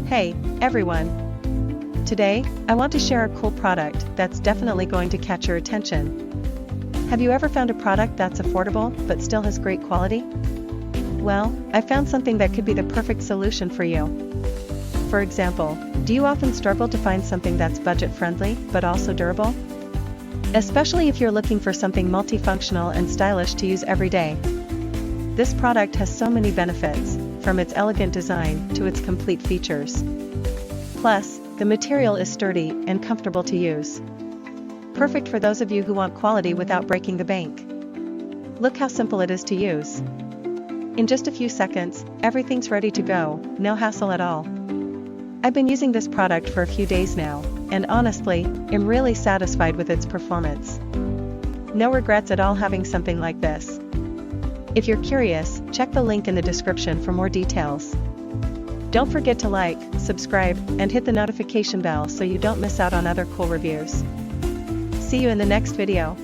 Hey, everyone! Today, I want to share a cool product that's definitely going to catch your attention. Have you ever found a product that's affordable but still has great quality? Well, I found something that could be the perfect solution for you. For example, do you often struggle to find something that's budget-friendly but also durable? Especially if you're looking for something multifunctional and stylish to use every day. This product has so many benefits, from its elegant design to its complete features. Plus, the material is sturdy and comfortable to use. Perfect for those of you who want quality without breaking the bank. Look how simple it is to use. In just a few seconds, everything's ready to go, no hassle at all. I've been using this product for a few days now, and honestly, I'm really satisfied with its performance. No regrets at all having something like this. If you're curious, check the link in the description for more details. Don't forget to like, subscribe, and hit the notification bell so you don't miss out on other cool reviews. See you in the next video.